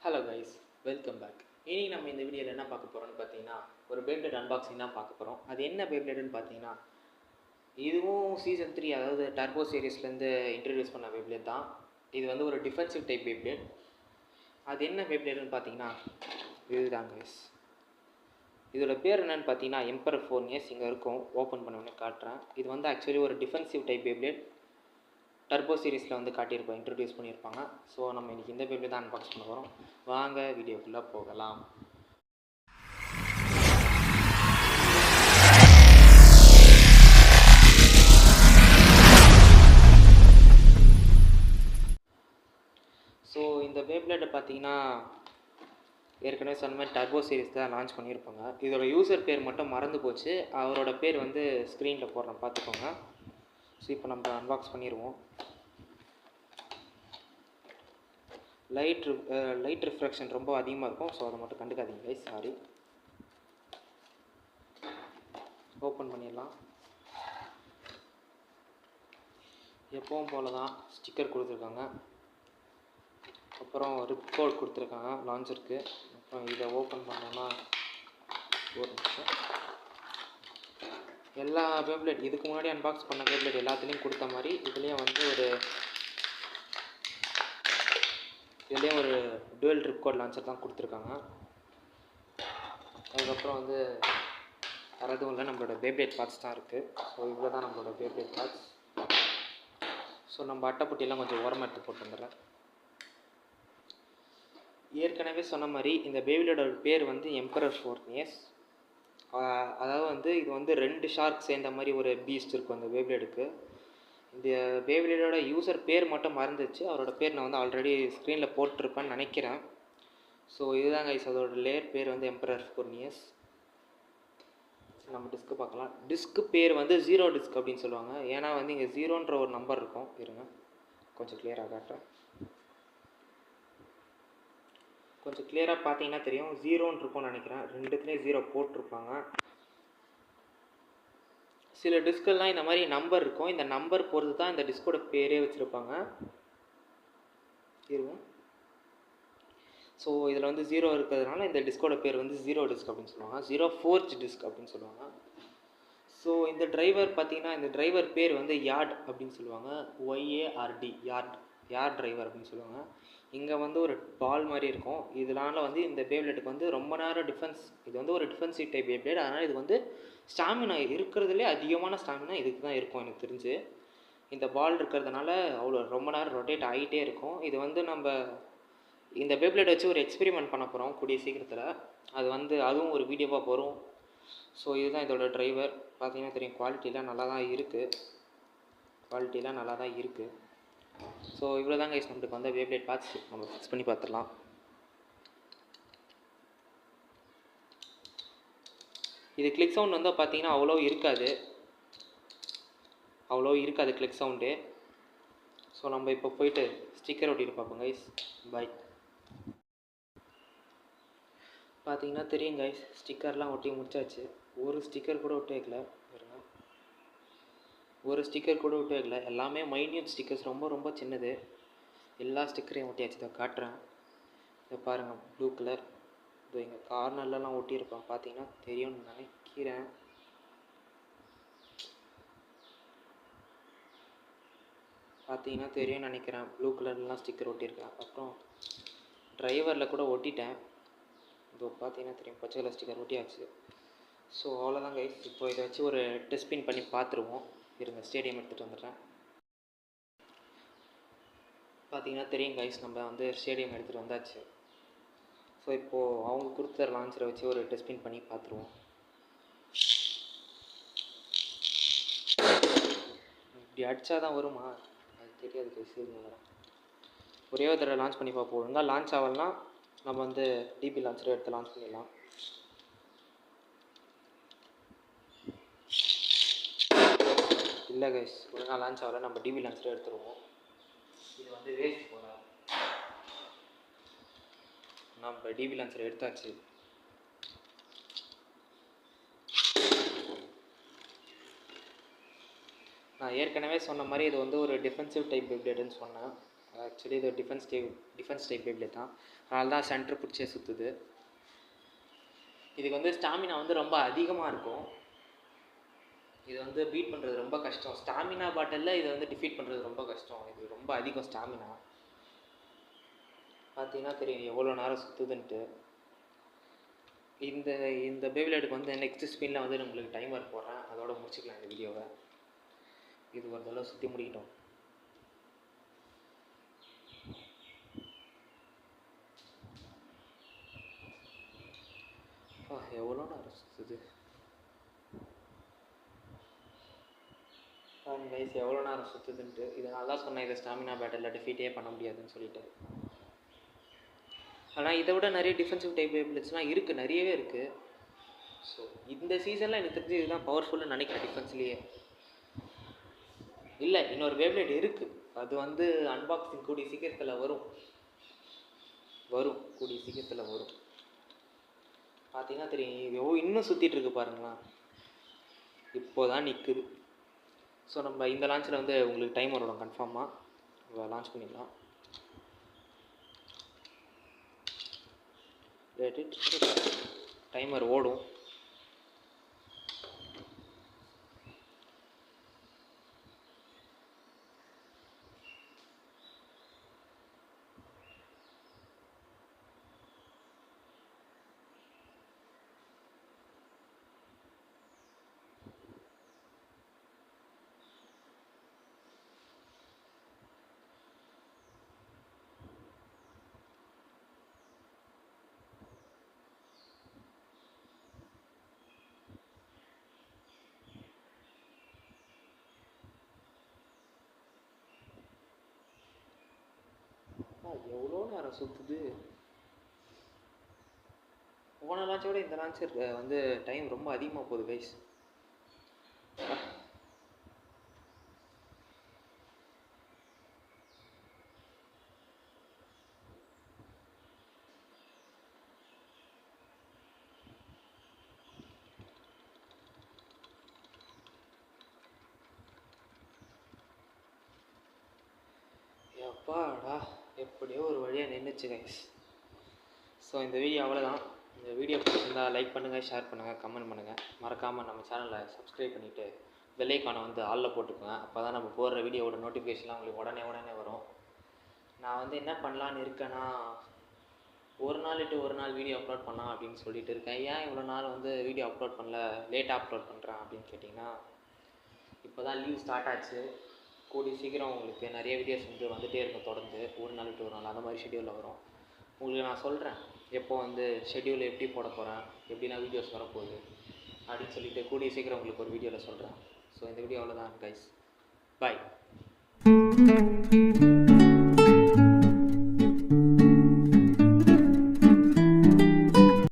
Hello guys, welcome back. இனி நம்ம இந்த வீடியோவில் என்ன பார்க்க போகிறோம்னு பார்த்தீங்கன்னா, ஒரு பேப்ளேட் அன்பாக்சிங் தான் பார்க்க போகிறோம். அது என்ன பேப்ளேட்னு பார்த்தீங்கன்னா, இதுவும் சீசன் 3 அதாவது டர்போ சீரீஸ்லேருந்து இன்ட்ரடியூஸ் பண்ண பேப்ளேட் தான். இது வந்து ஒரு டிஃபென்சிவ் டைப் பேப்ளேட். அது என்ன பேப்ளேட்னு பார்த்தீங்கன்னா இதுதான் கைஸ். இதோட பேர் என்னென்னு பார்த்தீங்கன்னா எம்பரர் 4 இங்கே இருக்கும். ஓப்பன் பண்ண காட்டுறேன். இது வந்து ஆக்சுவலி ஒரு டிஃபென்சிவ் டைப் பேப்ளேட். டர்போ சீரீஸில் வந்து காட்டியிருப்போம், இன்ட்ரடியூஸ் பண்ணியிருப்பாங்க. ஸோ நம்ம இன்றைக்கி இந்த பேப்ளேட் தான் அன்பாக்ஸ் பண்ண போகிறோம். வாங்க வீடியோக்குள்ளே போகலாம். ஸோ இந்த பேப்ளேட்டை பார்த்தீங்கன்னா ஏற்கனவே சொன்ன மாதிரி டர்போ சீரீஸ் தான் லான்ச் பண்ணியிருப்பாங்க. இதோட யூசர் பேர் மட்டும் மறந்து போச்சு. அவரோட பேர் வந்து ஸ்க்ரீனில் போடுறேன், பார்த்துக்கோங்க. ஸோ இப்போ நம்ம அன்பாக்ஸ் பண்ணிடுவோம். லைட் ரிஃப்ராக்ஷன் ரொம்ப அதிகமாக இருக்கும். ஸோ அதை மட்டும் கண்டுக்காதீங்க கைஸ், சாரி. ஓப்பன் பண்ணிடலாம். எப்பவும் போல தான் ஸ்டிக்கர் கொடுத்துருக்காங்க. அப்புறம் ரிப் கோட் கொடுத்துருக்காங்க லான்ச்சருக்கு. அப்புறம் இதை ஓப்பன் பண்ணோன்னா ஒரு நிமிஷம். எல்லா பேப்ளேட் இதுக்கு முன்னாடி அன்பாக்ஸ் பண்ண பேப்ளேட் எல்லாத்துலேயும் கொடுத்த மாதிரி இதுலேயும் வந்து ஒரு டுவெல் ரிப் கோட் லான்ச்சர் தான் கொடுத்துருக்காங்க. அதுக்கப்புறம் வந்து வேறு எதுவும் இல்லை, நம்மளோட பேப்ளேட் பார்ட்ஸ் தான் இருக்குது. ஸோ இவ்வளோ தான் நம்மளோட பேப்ளேட் பார்ட்ஸ். ஸோ நம்ம அட்டைப்பட்டியெல்லாம் கொஞ்சம் ஓரமாக எடுத்து போட்டு வந்துடுறேன். ஏற்கனவே சொன்ன மாதிரி இந்த பேப்ளேட்டோட பேர் வந்து எம்பரர் 4. அதாவது வந்து இது வந்து 2 ஷார்க் சேர்ந்த மாதிரி ஒரு பீஸ்ட் இருக்கும் அந்த பேப்ளேட்டுக்கு. இந்த பேப்ளேட்டோட யூசர் பேர் மட்டும் மறந்துச்சு. அவரோட பேர் நான் வந்து ஆல்ரெடி ஸ்க்ரீனில் போட்டிருப்பேன்னு நினைக்கிறேன். ஸோ இதுதான் கைஸ், அதோட லேயர் பேர் வந்து எம்பரர் 4. நம்ம டிஸ்க்கு பார்க்கலாம். டிஸ்க்கு பேர் வந்து 0 டிஸ்க் அப்படின்னு சொல்லுவாங்க. ஏன்னா வந்து இங்கே 0ன்ற ஒரு நம்பர் இருக்கும். இருங்க கொஞ்சம் கிளியராக காட்டுறேன். கொஞ்சம் கிளியராக பார்த்தீங்கன்னா தெரியும், 0ன்னு இருக்கும்னு நினைக்கிறேன். ரெண்டுத்துலேயும் 0 போட்டிருப்பாங்க. சில டிஸ்கெல்லாம் இந்த மாதிரி நம்பர் இருக்கும். இந்த நம்பர் பொறுத்து தான் இந்த டிஸ்கோட பேரே வச்சுருப்பாங்க. இருங்க. ஸோ இதில் வந்து 0 இருக்கிறதுனால இந்த டிஸ்கோட பேர் வந்து 0 டிஸ்க் அப்படின்னு சொல்லுவாங்க. 0 ஃபோர்ஜ் டிஸ்க் அப்படின்னு சொல்லுவாங்க. ஸோ இந்த டிரைவர் பார்த்தீங்கன்னா இந்த டிரைவர் பேர் வந்து யார்ட் அப்படின்னு சொல்லுவாங்க. YARD, யார்ட் டிரைவர் அப்படின்னு சொல்லுவாங்க. இங்கே வந்து ஒரு பால் மாதிரி இருக்கும். இதனால் வந்து இந்த பேப்ளேட்டுக்கு வந்து ரொம்ப நேரம் இது வந்து ஒரு டிஃபென்சிவ் டைப் பேப்ளேட். அதனால் இது வந்து ஸ்டாமினா இருக்கிறதுலே அதிகமான ஸ்டாமினா இதுக்கு தான் இருக்கும் எனக்கு தெரிஞ்சு. இந்த பால் இருக்கிறதுனால அவ்வளோ ரொம்ப நேரம் ரொட்டேட் ஆகிட்டே இருக்கும். இது வந்து நம்ம இந்த பேப்ளேட் வச்சு ஒரு எக்ஸ்பெரிமெண்ட் பண்ண போகிறோம் கூடிய சீக்கிரத்தில். அது வந்து அதுவும் ஒரு வீடியோவாக போகிறோம். ஸோ இதுதான் இதோட டிரைவர். பார்த்தீங்கன்னா தெரியும், குவாலிட்டிலாம் நல்லா தான் இருக்குது. ஸோ இவ்வளோ தான் கைஸ் நம்மளுக்கு வந்து பேப்ளேட் பார்ட்ஸ். நம்ம ஃபிக்ஸ் பண்ணி பார்த்துடலாம். இது கிளிக் சவுண்ட் வந்து பார்த்தீங்கன்னா அவ்வளோ இருக்காது கிளிக் சவுண்டு. ஸோ நம்ம இப்போ போயிட்டு ஸ்டிக்கர் ஒட்டிட்டு பார்ப்போம் கைஸ். பை. பார்த்தீங்கன்னா தெரியும் கைஸ், ஸ்டிக்கர்லாம் ஒட்டி முடிச்சாச்சு. ஒரு ஸ்டிக்கர் கூட விட்டு வைக்கல. எல்லாமே மைன்யூட் ஸ்டிக்கர்ஸ், ரொம்ப சின்னது. எல்லா ஸ்டிக்கரையும் ஒட்டியாச்சு. இதை காட்டுறேன். இதை பாருங்கள், ப்ளூ கலர். இது இங்கே கார்னர்லலாம் ஒட்டியிருப்பேன், பார்த்தீங்கன்னா தெரியும்னு நினைக்கிறேன். ப்ளூ கலர்லாம் ஸ்டிக்கர் ஒட்டியிருக்கேன். அப்புறம் டிரைவரில் கூட ஒட்டிட்டேன். இதோ பார்த்தீங்கன்னா தெரியும், பச்சை கலர் ஸ்டிக்கர் ஒட்டியாச்சு. ஸோ அவ்வளோதான் கைஸ். இப்போ இதை வச்சு ஒரு டெஸ்ட் பண்ணி பார்த்துருவோம். இருங்க, ஸ்டேடியம் எடுத்துகிட்டு வந்துடுறேன். பார்த்தீங்கன்னா தெரியும் கைஸ், நம்ம வந்து ஸ்டேடியம் எடுத்துகிட்டு வந்தாச்சு. ஸோ இப்போது அவங்க கொடுத்த லான்ச்சரை வச்சு ஒரு டெஸ்ட் பண்ணி பார்த்துருவோம். இப்படி அடித்தா தான் வருமா அது தெரியாது கைஸ். வரேன், ஒரே ஒரு தடவை லான்ச் பண்ணி பார்ப்போம். ஒழுங்காக லான்ச் ஆகலன்னா நம்ம வந்து டிபி லான்ச்சரை எடுத்து லான்ச் பண்ணிடலாம். இல்லை கைஸ், ஒழுங்காக லான்ச் ஆகலை. நம்ம டிபி லான்ச்சரை எடுத்துருவோம். இது வந்து வேஸ்ட் போல. நம்ம டிபி லான்ச்சரை எடுத்தாச்சு. நான் ஏற்கனவே சொன்ன மாதிரி இது வந்து ஒரு டிஃபென்சிவ் டைப் பேப்ளேட்னு சொன்னேன். ஆக்சுவலி இது டிஃபென்ஸ் டைப் பேப்லேட் தான், அதனால தான் சென்டர் பிடிச்சே சுற்றுது. இதுக்கு வந்து ஸ்டாமினா வந்து ரொம்ப அதிகமாக இருக்கும். இது வந்து பீட் பண்ணுறது ரொம்ப கஷ்டம். ஸ்டாமினா பாட்டிலில் இதை வந்து டிஃபீட் பண்ணுறது ரொம்ப கஷ்டம். இது ரொம்ப அதிகம் ஸ்டாமினா. பார்த்தீங்கன்னா தெரியும் எவ்வளோ நேரம் சுற்றுதுன்ட்டு. இந்த பேப்லேட்டுக்கு வந்து நெக்ஸ்ட் ஸ்பின்னில் வந்து நம்மளுக்கு டைமர் போடுறேன், அதோட முடிச்சுக்கலாம் இந்த வீடியோவை. இது ஒரு தடவை சுற்றி முடிக்கிட்டோம். எவ்வளோ நேரம் சுற்றுது கைஸ், எவ்வளோ நேரம் சுற்றுதுன்ட்டு. இதனால தான் சொன்னேன் இதை ஸ்டாமினா பேட்டில் டிஃபீட்டே பண்ண முடியாதுன்னு சொல்லிட்டு. ஆனால் இதை விட நிறைய டிஃபென்சிவ் டைப் பேப்லெட்ஸ்லாம் இருக்குது, நிறையவே இருக்குது. ஸோ இந்த சீசனில் எனக்கு தெரிஞ்சு இதுதான் பவர்ஃபுல்லுன்னு நினைக்கிறேன் டிஃபென்ஸ்லேயே. இல்லை, இன்னொரு பேப்லெட் இருக்குது, அது வந்து அன்பாக்சிங் கூடிய சீக்கிரத்தில் வரும். கூடிய சீக்கிரத்தில் வரும். பார்த்தீங்கன்னா தெரியும் இன்னும் சுற்றிட்டு இருக்கு பாருங்களா, இப்போ தான் நிற்குது. ஸோ நம்ம இந்த லான்ச்சில் வந்து உங்களுக்கு டைம் வரும் கன்ஃபார்மாக, லான்ச் பண்ணிடலாம். டைமர் ஓடும். எவ்வளோ நேரம் சுற்றுது. போன லான்ச்சோட இந்த லான்ச் வந்து டைம் ரொம்ப அதிகமாக போகுது கைஸ். எப்பாடா, எப்படியோ ஒரு வழியாக நின்றுச்சு கைஸ். ஸோ இந்த வீடியோ அவ்வளோதான். இந்த வீடியோ பிடிச்சிருந்தால் லைக் பண்ணுங்கள், ஷேர் பண்ணுங்கள், கமெண்ட் பண்ணுங்கள். மறக்காமல் நம்ம சேனலை சப்ஸ்கிரைப் பண்ணிவிட்டு பெல் ஐக்கானை வந்து ஆளில் போட்டுக்கோங்க. அப்போ தான் நம்ம போடுற வீடியோவோட நோட்டிஃபிகேஷன்லாம் உங்களுக்கு உடனே வரும். நான் வந்து என்ன பண்ணலான்னு இருக்கேன்னா, ஒரு நாள் வீடியோ அப்லோட் பண்ணலாம் அப்படின்னு சொல்லிட்டு இருக்கேன். ஏன் இவ்வளோ நாள் வந்து வீடியோ அப்லோட் பண்ணல, லேட்டாக அப்லோட் பண்ணுறேன் அப்படின்னு கேட்டிங்கன்னா, இப்போ தான் லீவ் ஸ்டார்ட் ஆச்சு. கூடிய சீக்கிரம் உங்களுக்கு நிறைய வீடியோஸ் வந்து வந்துகிட்டே இருக்கும் தொடர்ந்து, ஒரு நாள் அந்த மாதிரி ஷெட்யூலில் வரும். உங்களுக்கு நான் சொல்கிறேன் எப்போ வந்து ஷெட்யூல் எப்படி போட போகிறேன், எப்படிலாம் வீடியோஸ் வரப்போகுது அப்படின்னு சொல்லிட்டு கூடிய சீக்கிரம் உங்களுக்கு ஒரு வீடியோவில் சொல்கிறேன். ஸோ இந்த வீடியோ அவ்வளோதான் கைஸ், பாய்.